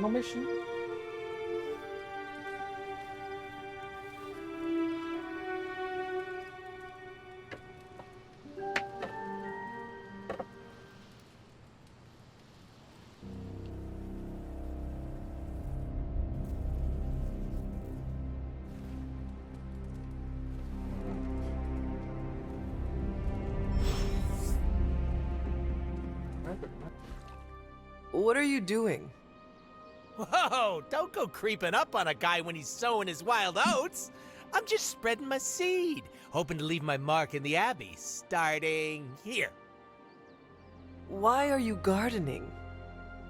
a mission? What are you doing? Whoa, don't go creeping up on a guy when he's sowing his wild oats. I'm just spreading my seed, hoping to leave my mark in the Abbey, starting here. Why are you gardening?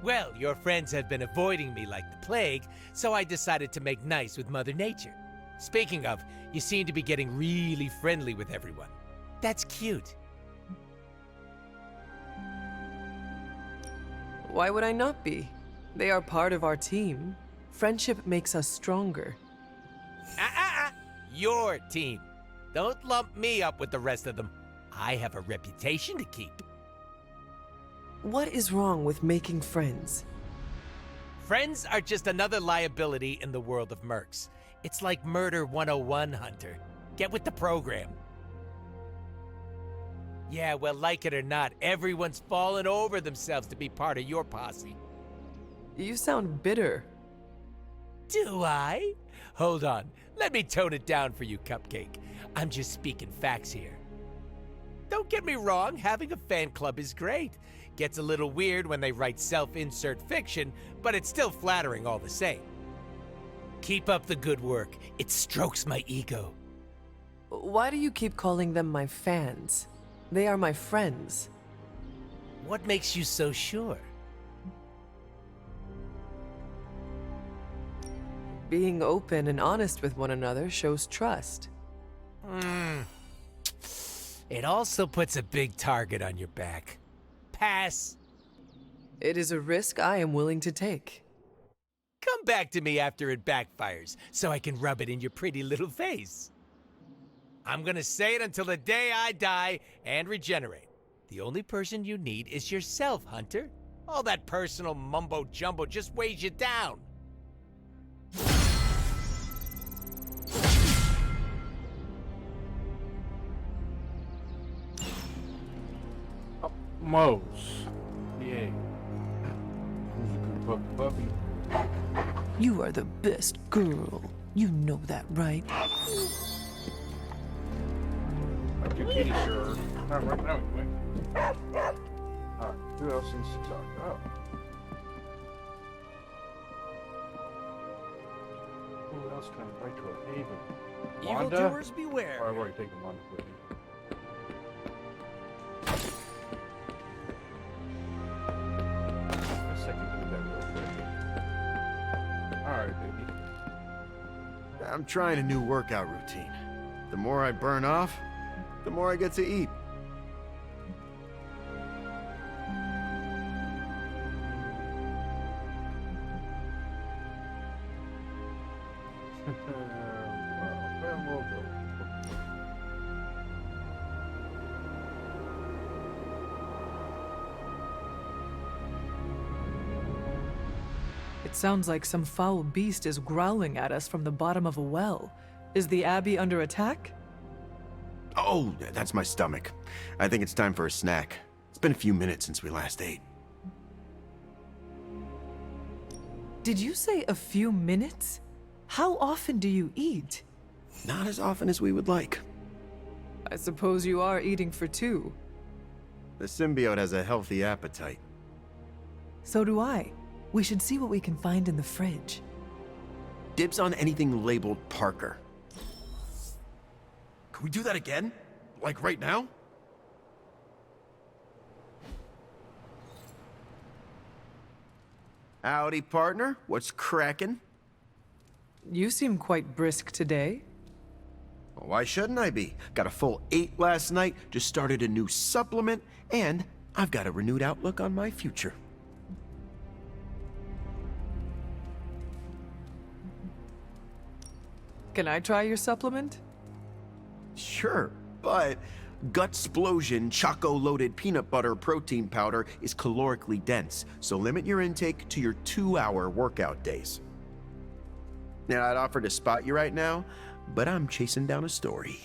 Well, your friends have been avoiding me like the plague, so I decided to make nice with Mother Nature. Speaking of, you seem to be getting really friendly with everyone. That's cute. Why would I not be? They are part of our team. Friendship makes us stronger. Your team. Don't lump me up with the rest of them. I have a reputation to keep. What is wrong with making friends? Friends are just another liability in the world of mercs. It's like Murder 101, Hunter. Get with the program. Yeah, well, like it or not, everyone's fallen over themselves to be part of your posse. You sound bitter. Do I? Hold on. Let me tone it down for you, Cupcake. I'm just speaking facts here. Don't get me wrong, having a fan club is great. Gets a little weird when they write self-insert fiction, but it's still flattering all the same. Keep up the good work. It strokes my ego. Why do you keep calling them my fans? They are my friends. What makes you so sure? Being open and honest with one another shows trust. It also puts a big target on your back. Pass. It is a risk I am willing to take. Come back to me after it backfires, so I can rub it in your pretty little face. I'm gonna say it until the day I die and regenerate. The only person you need is yourself, Hunter. All that personal mumbo-jumbo just weighs you down. Mose. Yeah. Who's a good puppy? You are the best girl. You know that, right? Up your kitty, sir. Not right now, anyway. Alright, who else needs to talk? Oh. Who else can I invite to a haven? Wanda? Evildoers beware. Oh, I've already taken Wanda with me. A second to do that real quick. Alright, baby. I'm trying a new workout routine. The more I burn off, the more I get to eat. Well, we'll go. It sounds like some foul beast is growling at us from the bottom of a well. Is the Abbey under attack? Oh, that's my stomach. I think it's time for a snack. It's been a few minutes since we last ate. Did you say a few minutes? How often do you eat? Not as often as we would like. I suppose you are eating for two. The symbiote has a healthy appetite. So do I. We should see what we can find in the fridge. Dibs on anything labeled Parker. Can we do that again? Like right now? Howdy, partner. What's crackin'? You seem quite brisk today. Well, why shouldn't I be? Got a full 8 last night, just started a new supplement, and I've got a renewed outlook on my future. Can I try your supplement? Sure, but Gut-splosion choco-loaded peanut butter protein powder is calorically dense, so limit your intake to your 2-hour workout days. Now, I'd offer to spot you right now, but I'm chasing down a story.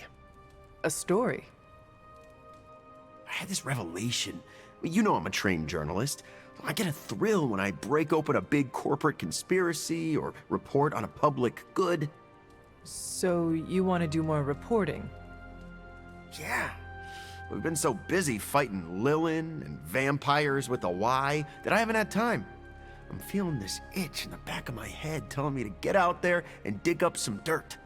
A story? I had this revelation. You know I'm a trained journalist. I get a thrill when I break open a big corporate conspiracy or report on a public good. So you want to do more reporting? Yeah. We've been so busy fighting Lilin and vampires with a Y that I haven't had time. I'm feeling this itch in the back of my head telling me to get out there and dig up some dirt.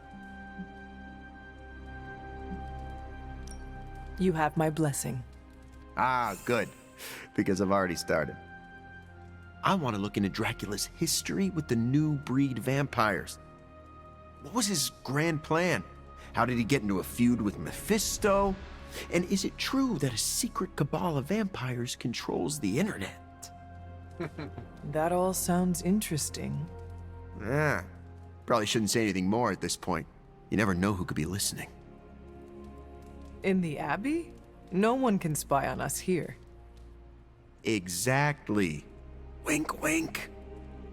You have my blessing. Ah, good. Because I've already started. I want to look into Dracula's history with the new breed vampires. What was his grand plan? How did he get into a feud with Mephisto? And is it true that a secret cabal of vampires controls the internet? That all sounds interesting. Ah, probably shouldn't say anything more at this point. You never know who could be listening. In the Abbey? No one can spy on us here. Exactly. Wink, wink.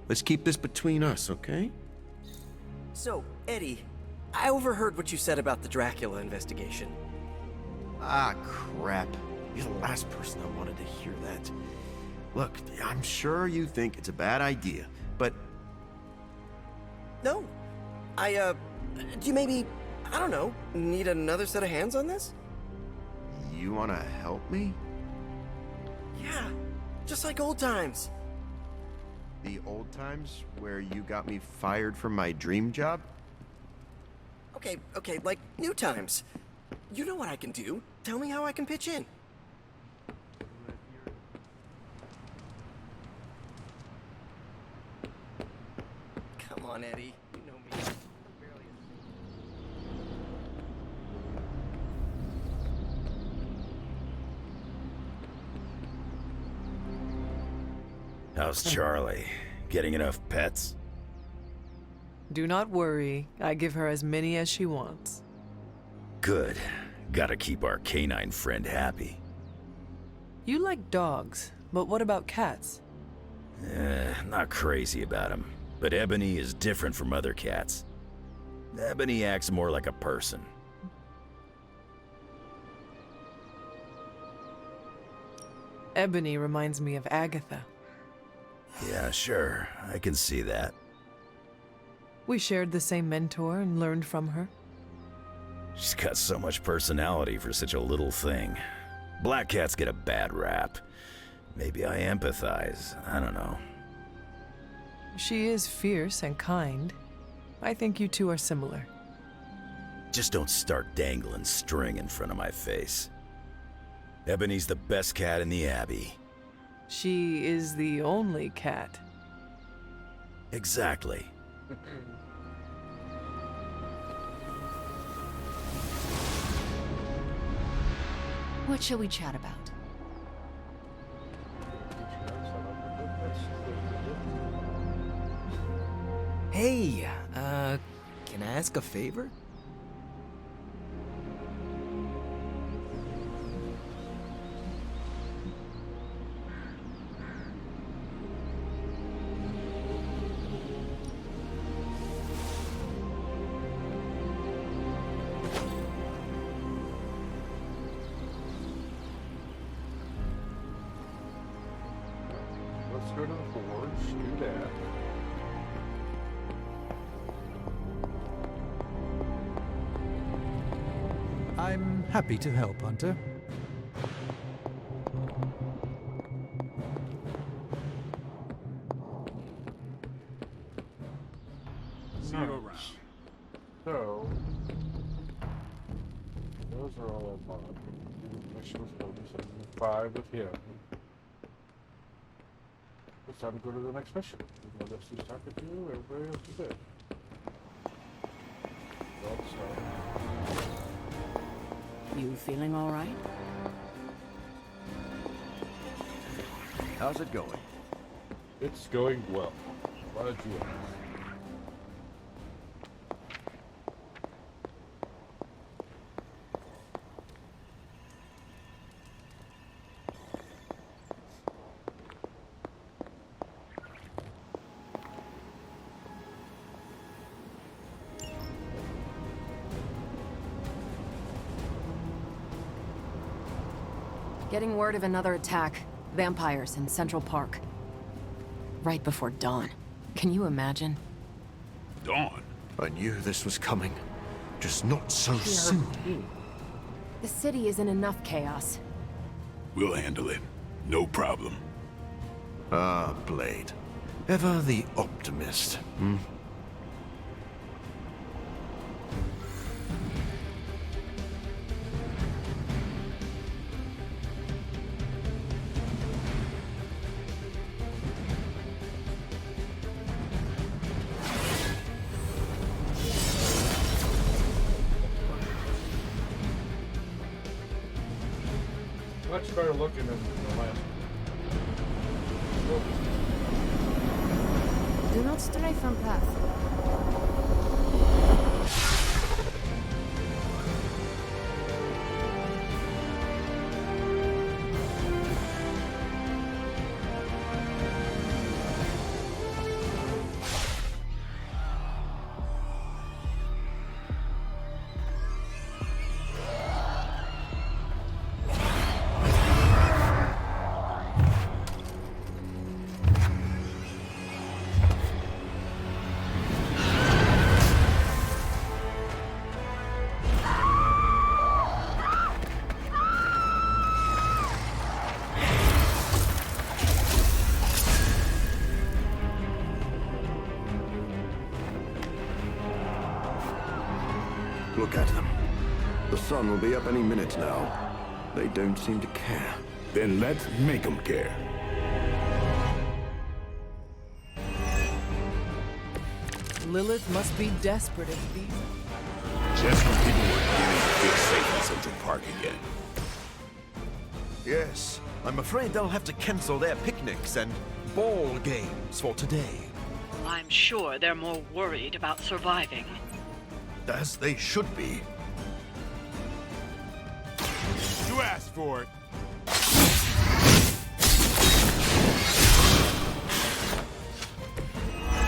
Let's keep this between us, okay? So, Eddie, I overheard what you said about the Dracula investigation. Ah, crap. You're the last person I wanted to hear that. Look, I'm sure you think it's a bad idea, but... No. Do you maybe, I don't know, need another set of hands on this? You wanna help me? Yeah, just like old times. The old times where you got me fired from my dream job? Okay, like new times. You know what I can do. Tell me how I can pitch in. Come on, Eddie. You know me. How's Charlie? Getting enough pets? Do not worry. I give her as many as she wants. Good. Gotta keep our canine friend happy. You like dogs, but what about cats? Not crazy about him. But Ebony is different from other cats. Ebony acts more like a person. Ebony reminds me of Agatha. Yeah, sure. I can see that. We shared the same mentor and learned from her. She's got so much personality for such a little thing. Black cats get a bad rap. Maybe I empathize. I don't know. She is fierce and kind. I think you two are similar. Just don't start dangling string in front of my face. Ebony's the best cat in the Abbey. She is the only cat. Exactly. What shall we chat about? Hey, can I ask a favor? Let's go to the forge, do that. I'm happy to help, Hunter. See you around. So, those are all I bought. Mission with Lotus and 5 with him. It's time to go to the next mission. Even though Dusty's talking to you, everybody else is good. You feeling all right? How's it going? It's going well. Glad you asked. Getting word of another attack. Vampires in Central Park. Right before dawn. Can you imagine? Dawn? I knew this was coming. Just not so soon. The city is in enough chaos. We'll handle it. No problem. Ah, Blade. Ever the optimist, hmm? Much better looking than the last one. Do not stray from path. Look at them. The sun will be up any minute now. They don't seem to care. Then let's make them care. Lilith must be desperate if these... Just when people were beginning to feel safe in Central Park again. Yes, I'm afraid they'll have to cancel their picnics and ball games for today. I'm sure they're more worried about surviving. As they should be. You asked for it.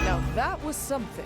Now that was something.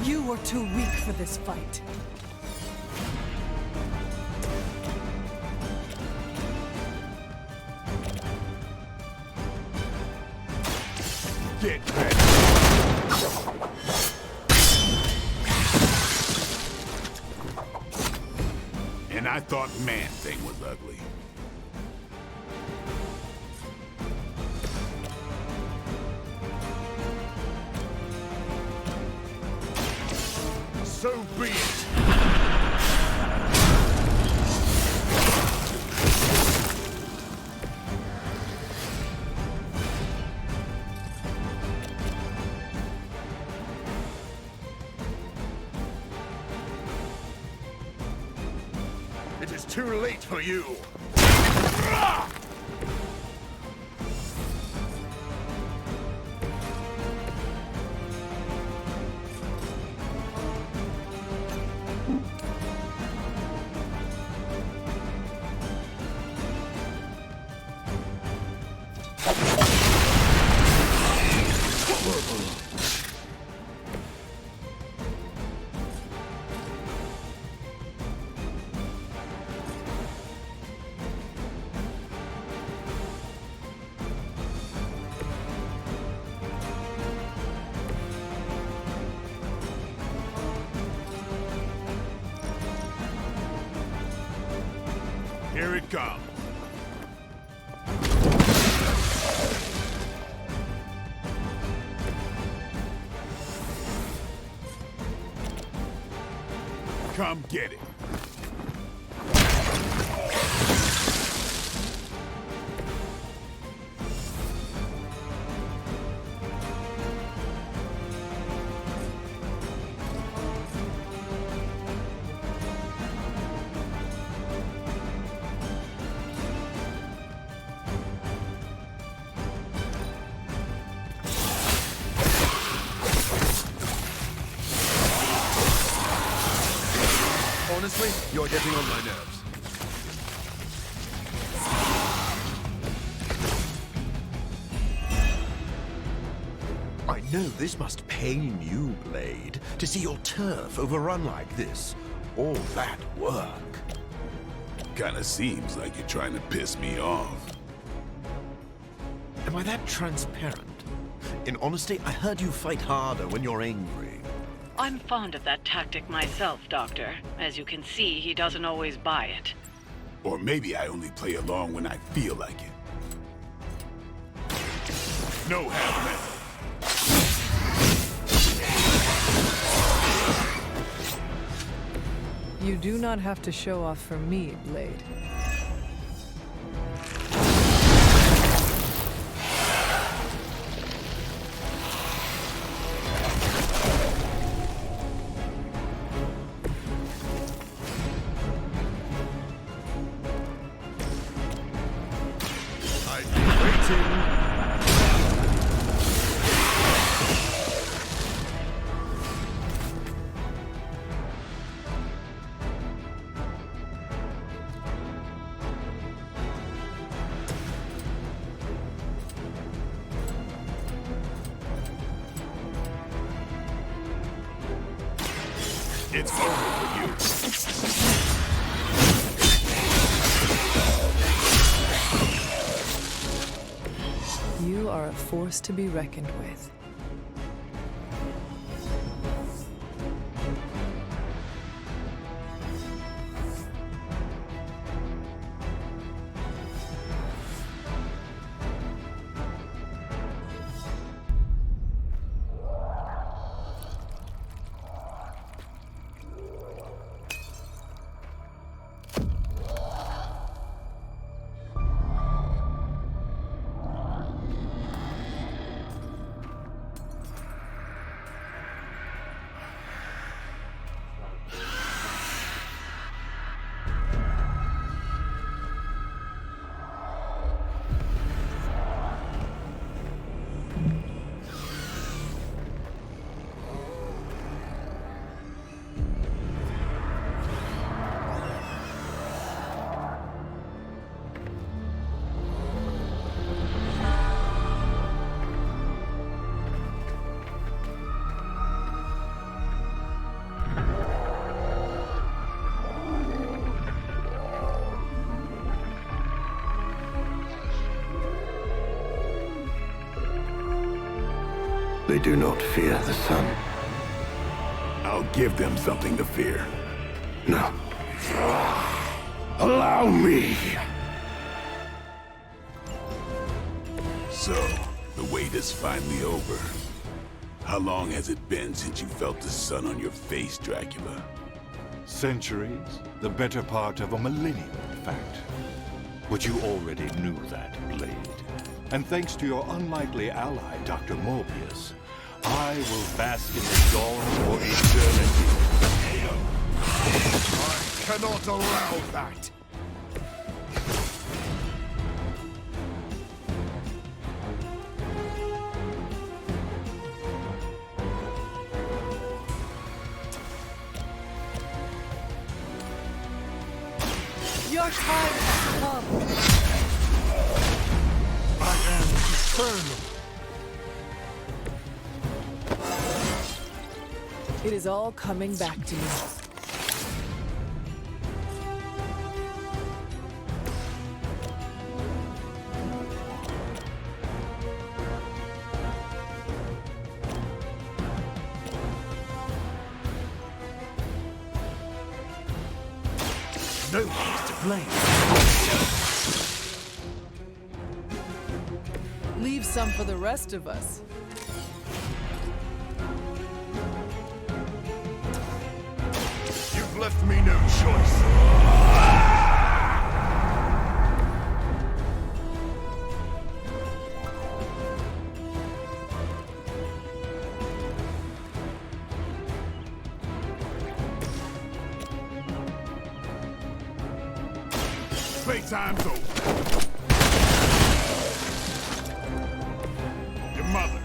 You were too weak for this fight. Get ready. And I thought Man-Thing was ugly. So be it. It is too late for you. it come! Come get it. Honestly, you're getting on my nerves. I know this must pain you, Blade, to see your turf overrun like this. All that work. Kinda seems like you're trying to piss me off. Am I that transparent? In honesty, I heard you fight harder when you're angry. I'm fond of that tactic myself, Doctor. As you can see, he doesn't always buy it. Or maybe I only play along when I feel like it. No half-measure. You do not have to show off for me, Blade. It's over for you. You are a force to be reckoned with. They do not fear the sun. I'll give them something to fear. No. Allow me! So, the wait is finally over. How long has it been since you felt the sun on your face, Dracula? Centuries. The better part of a millennium, in fact. But you already knew that, Blade. And thanks to your unlikely ally, Dr. Morbius, I will bask in the dawn for eternity. I cannot allow that! Your time has come. I am eternal. It is all coming back to you. No one's to blame. some for the rest of us. You've left me no choice. Playtime's over. Your mother.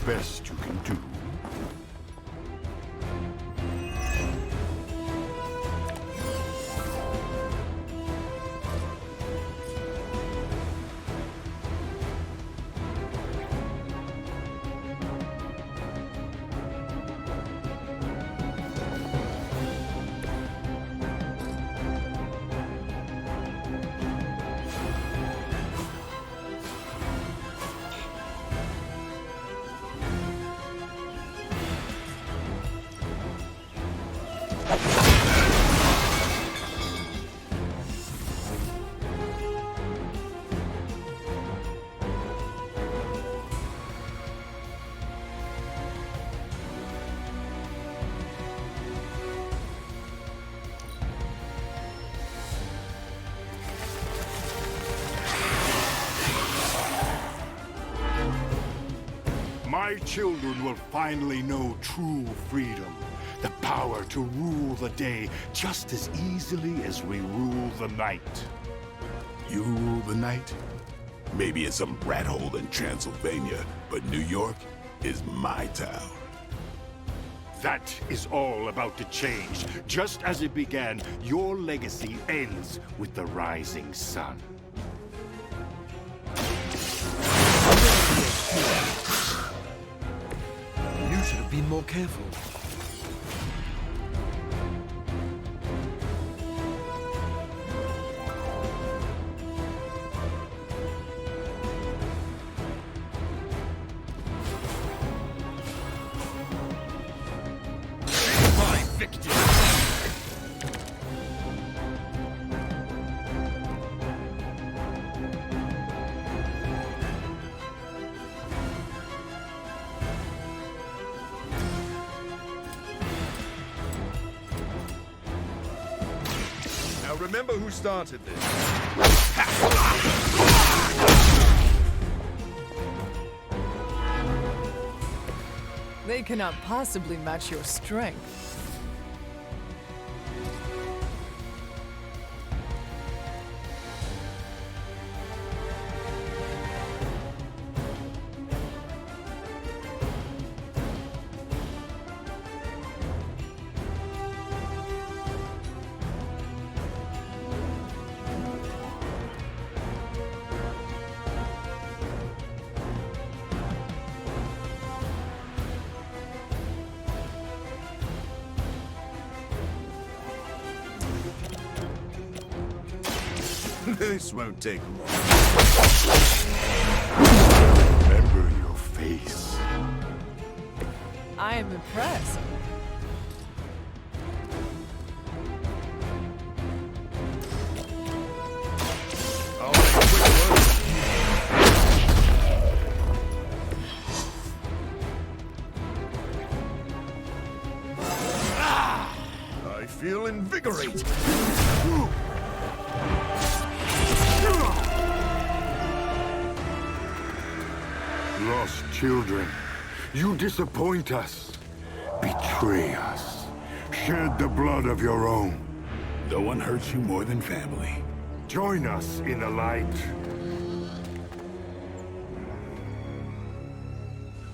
Best you can do. My children will finally know true freedom. The power to rule the day just as easily as we rule the night. You rule the night? Maybe in some rat hole in Transylvania, but New York is my town. That is all about to change. Just as it began, your legacy ends with the rising sun. You should have been more careful. Now remember who started this. They cannot possibly match your strength. This won't take long. Remember your face. I am impressed. Are I feel invigorated. Lost children, you disappoint us, betray us, shed the blood of your own. No one hurts you more than family. Join us in the light.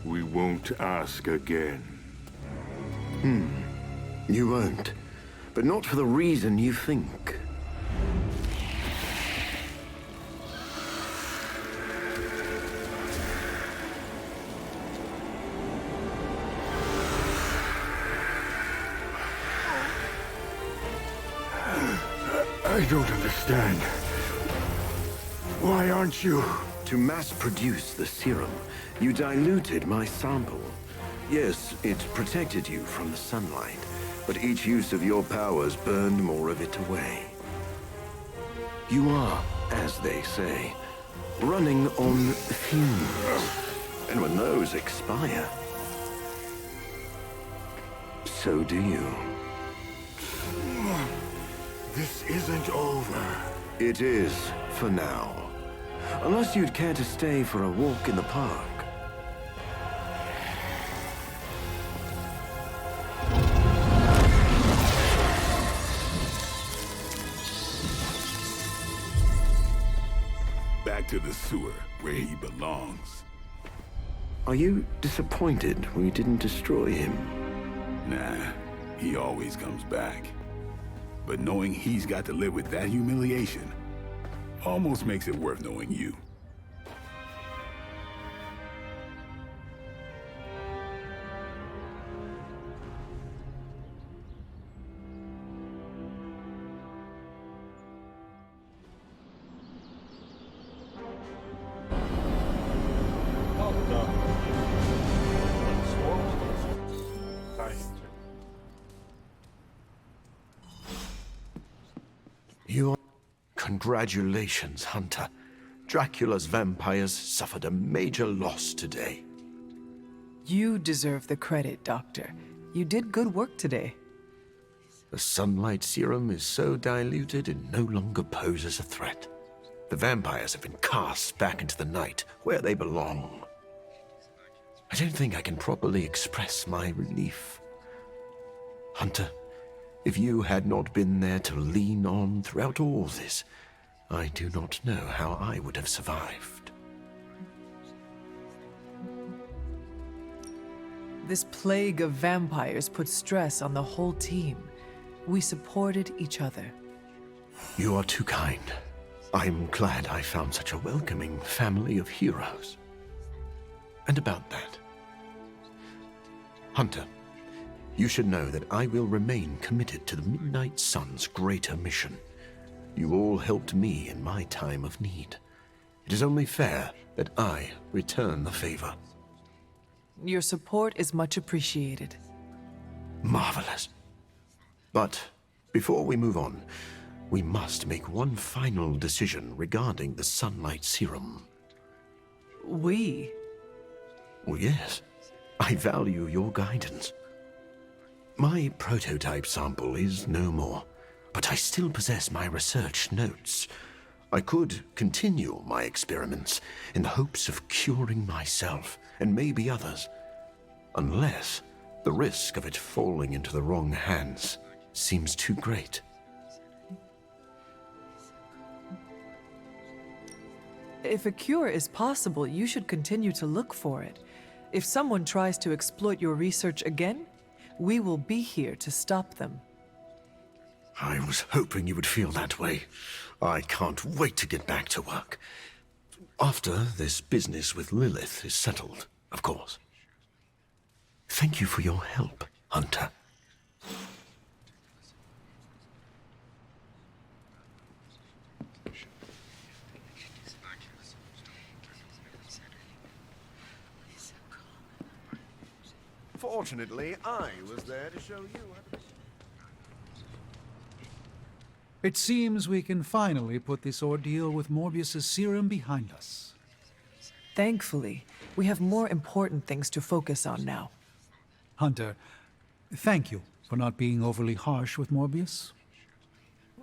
We won't ask again. You won't. But not for the reason you think. I don't understand. Why aren't you? To mass produce the serum, you diluted my sample. Yes, it protected you from the sunlight, but each use of your powers burned more of it away. You are, as they say, running on fumes. And when those expire, so do you. This isn't over. It is, for now. Unless you'd care to stay for a walk in the park. Back to the sewer, where he belongs. Are you disappointed we didn't destroy him? Nah, he always comes back. But knowing he's got to live with that humiliation almost makes it worth knowing you. You are... Congratulations, Hunter. Dracula's vampires suffered a major loss today. You deserve the credit, Doctor. You did good work today. The sunlight serum is so diluted it no longer poses a threat. The vampires have been cast back into the night, where they belong. I don't think I can properly express my relief. Hunter, if you had not been there to lean on throughout all this, I do not know how I would have survived. This plague of vampires put stress on the whole team. We supported each other. You are too kind. I'm glad I found such a welcoming family of heroes. And about that, Hunter, you should know that I will remain committed to the Midnight Sun's greater mission. You all helped me in my time of need. It is only fair that I return the favor. Your support is much appreciated. Marvelous. But before we move on, we must make one final decision regarding the sunlight serum. We? Well, yes. I value your guidance. My prototype sample is no more, but I still possess my research notes. I could continue my experiments in the hopes of curing myself and maybe others, unless the risk of it falling into the wrong hands seems too great. If a cure is possible, you should continue to look for it. If someone tries to exploit your research again, we will be here to stop them. I was hoping you would feel that way. I can't wait to get back to work. After this business with Lilith is settled, of course. Thank you for your help, Hunter. Fortunately, I was there to show you how to... It seems we can finally put this ordeal with Morbius's serum behind us. Thankfully, we have more important things to focus on now. Hunter, thank you For not being overly harsh with Morbius?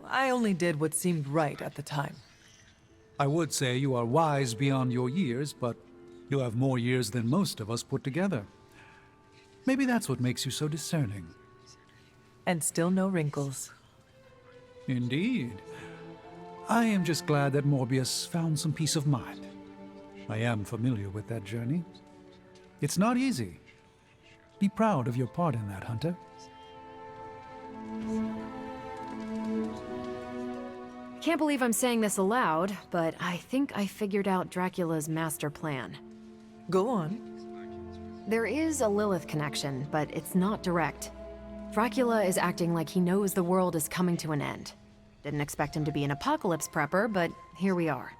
I only did what seemed right at the time. I would say you are wise beyond your years, but you have more years than most of us put together. Maybe that's what makes you so discerning. And still no wrinkles. Indeed. I am just glad that Morbius found some peace of mind. I am familiar with that journey. It's not easy. Be proud of your part in that, Hunter. Can't believe I'm saying this aloud, but I think I figured out Dracula's master plan. Go on. There is a Lilith connection, but it's not direct. Dracula is acting like he knows the world is coming to an end. Didn't expect him to be an apocalypse prepper, but here we are.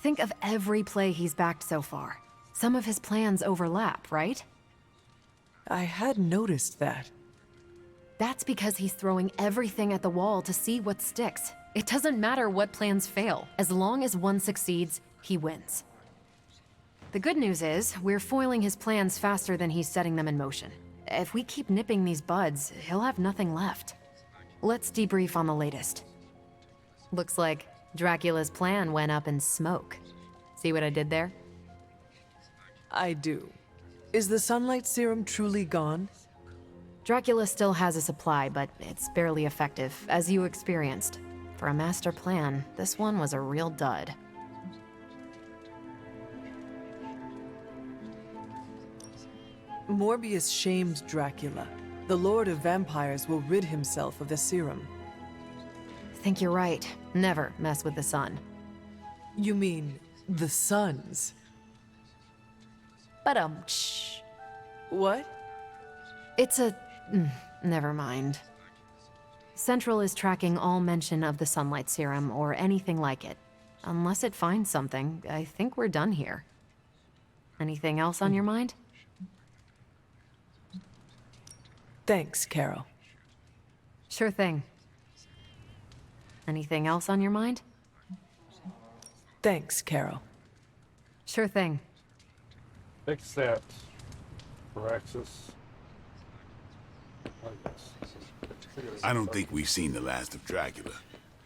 Think of every play he's backed so far. Some of his plans overlap, right? I had noticed that. That's because he's throwing everything at the wall to see what sticks. It doesn't matter what plans fail. As long as one succeeds, he wins. The good news is, we're foiling his plans faster than he's setting them in motion. If we keep nipping these buds, he'll have nothing left. Let's debrief on the latest. Looks like Dracula's plan went up in smoke. See what I did there? I do. Is the sunlight serum truly gone? Dracula still has a supply, but it's barely effective, as you experienced. For a master plan, this one was a real dud. Morbius shamed Dracula. The Lord of Vampires will rid himself of the serum. Think you're right. Never mess with the sun. You mean the suns? But shh. What? It's a... never mind. Central is tracking all mention of the sunlight serum or anything like it. Unless it finds something, I think we're done here. Anything else on your mind? Thanks, Carol. Sure thing. Anything else on your mind? Thanks, Carol. Sure thing. Fix that, Praxis. I don't think we've seen the last of Dracula,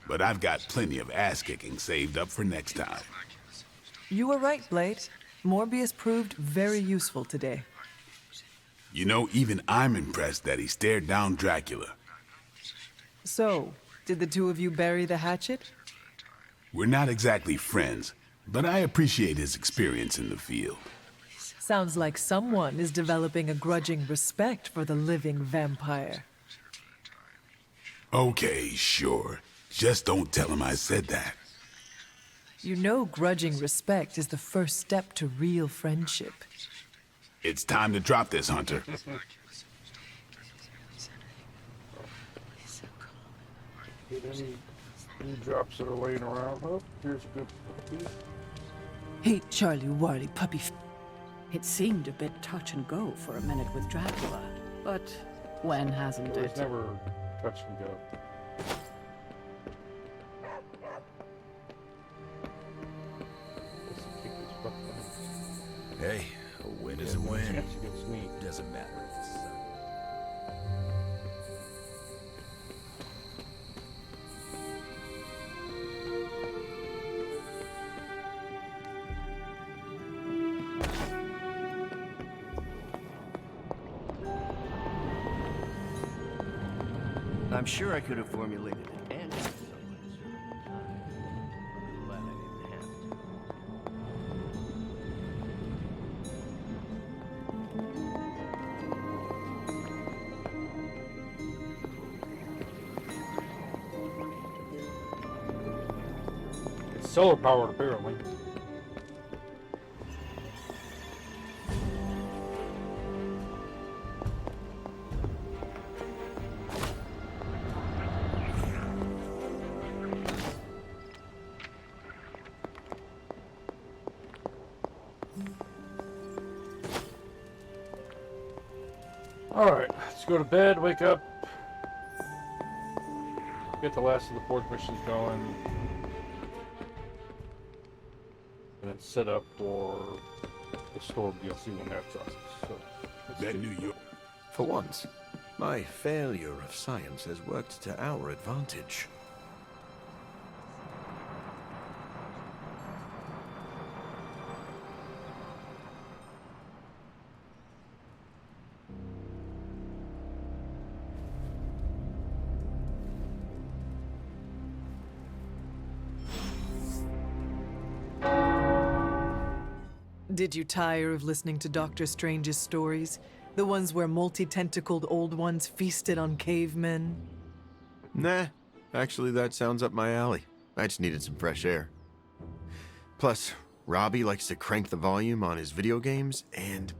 but I've got plenty of ass-kicking saved up for next time. You were right, Blade. Morbius proved very useful today. You know, even I'm impressed that he stared down Dracula. So, did the two of you bury the hatchet? We're not exactly friends, but I appreciate his experience in the field. Sounds like someone is developing a grudging respect for the living vampire. Okay, sure. Just don't tell him I said that. You know grudging respect is the first step to real friendship. It's time to drop this, Hunter. Get any drops that are laying around? Oh, here's a good puppy. Hey, Charlie Warley puppy. It seemed a bit touch and go for a minute with Dracula, but when hasn't It it? was never touch and go. Hey, a win is a win. Chance against me. Doesn't matter if it's I'm sure I could have formulated an answer. Glad I didn't have to. It's solar powered, apparently. Alright, let's go to bed, wake up. Get the last of the forge missions going. And then set up for the store DLC when that drops. So, that New York. For once, My failure of science has worked to our advantage. Did you tire of listening to Doctor Strange's stories? The ones where multi-tentacled old ones feasted on cavemen? Nah, actually that sounds up my alley. I just needed some fresh air. Plus, Robbie likes to crank the volume on his video games, and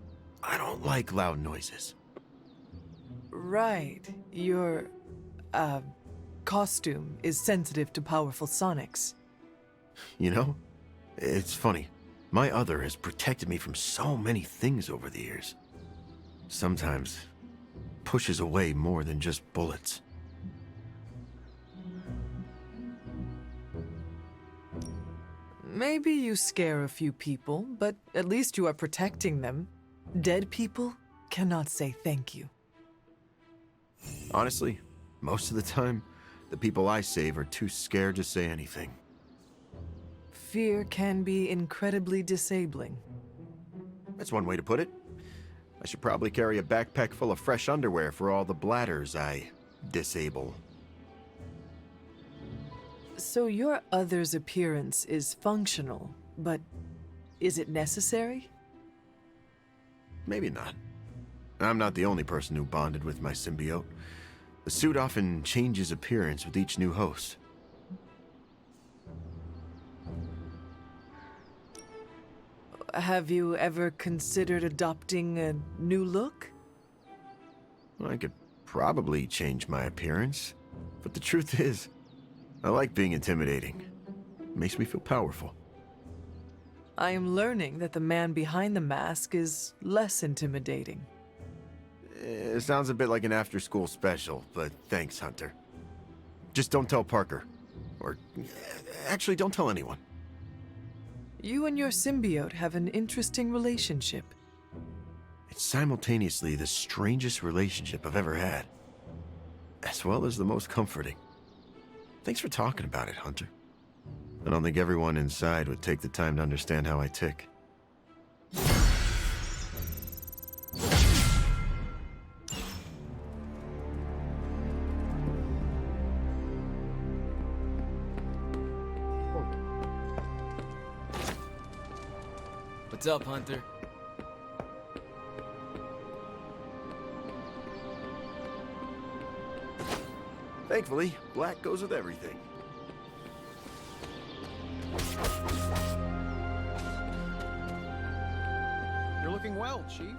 I don't like loud noises. Right. Your, costume is sensitive to powerful sonics. You know, it's funny. My other has protected me from so many things over the years. Sometimes pushes away more than just bullets. Maybe you scare a few people, but at least you are protecting them. Dead people cannot say thank you. Honestly, most of the time, the people I save are too scared to say anything. Fear can be incredibly disabling. That's one way to put it. I should probably carry a backpack full of fresh underwear for all the bladders I disable. So your other's appearance is functional, but is it necessary? Maybe not. I'm not the only person who bonded with my symbiote. The suit often changes appearance with each new host. Have you ever considered adopting a new look? I could probably change my appearance, but the truth is, I like being intimidating. It makes me feel powerful. I am learning that the man behind the mask is less intimidating. It sounds a bit like an after-school special, but thanks, Hunter. Just don't tell Parker. Or, actually, don't tell anyone. You and your symbiote have an interesting relationship. It's simultaneously the strangest relationship I've ever had, as well as the most comforting. Thanks for talking about it, Hunter. I don't think everyone inside would take the time to understand how I tick. What's up, Hunter? Thankfully, black goes with everything. You're looking well, Chief.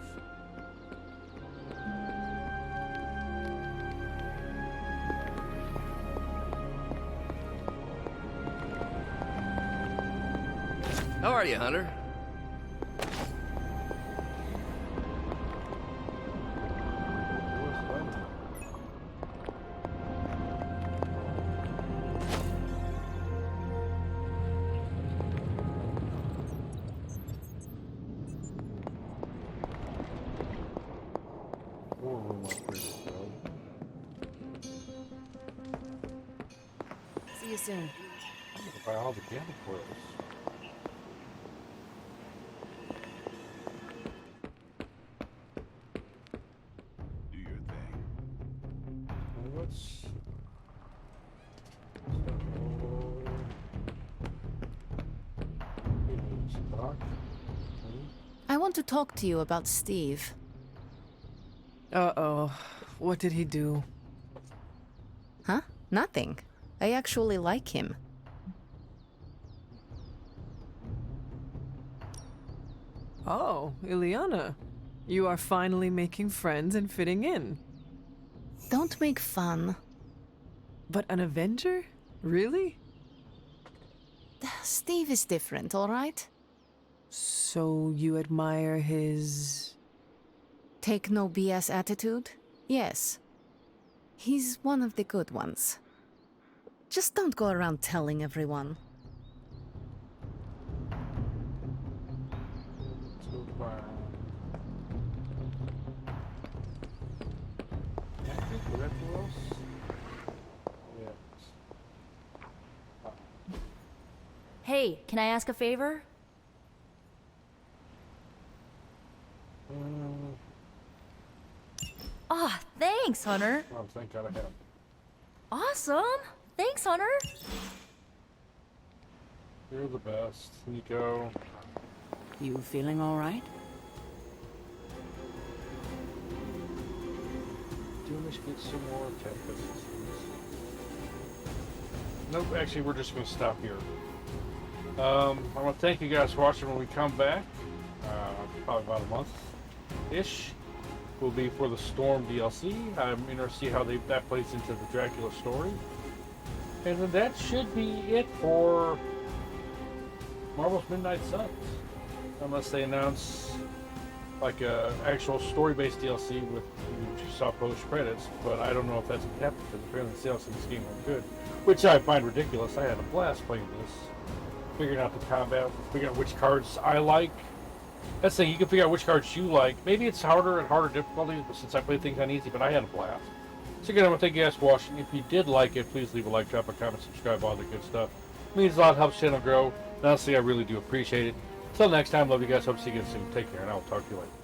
How are you, Hunter? See you soon. I'm gonna buy all the gamma coils. Do your thing. What's I want to talk to you about Steve. Uh-oh. What did he do? Huh? Nothing. I actually like him. Oh, Ileana. You are finally making friends and fitting in. Don't make fun. But an Avenger? Really? Steve is different, all right? So you admire his... Take no BS attitude? Yes. He's one of the good ones. Just don't go around telling everyone. Dracula else? Yes. Hey, can I ask a favor? Ah, thanks, Hunter. Oh, thank God I have. Awesome. Thanks, Hunter. You're the best, Nico. You feeling all right? Do we get some more tempests? Nope, actually, we're just going to stop here. I want to thank you guys for watching. When we come back, probably about a month-ish, will be for the Storm DLC. I'm interested to see how that plays into the Dracula story. And then that should be it for Marvel's Midnight Suns. Unless they announce like a actual story-based DLC with which you saw post-credits, but I don't know if that's what happened because apparently the sales in this game were good, which I find ridiculous. I had a blast playing this, figuring out the combat, figuring out which cards I like. That's the thing, you can figure out which cards you like. Maybe it's harder and harder difficulty since I play things on easy, but I had a blast. So again, I want to thank you guys for watching. If you did like it, please leave a like, drop a comment, subscribe, all the good stuff. It means a lot, helps the channel grow. And honestly, I really do appreciate it. Until next time, love you guys. Hope to see you again soon. Take care, and I will talk to you later.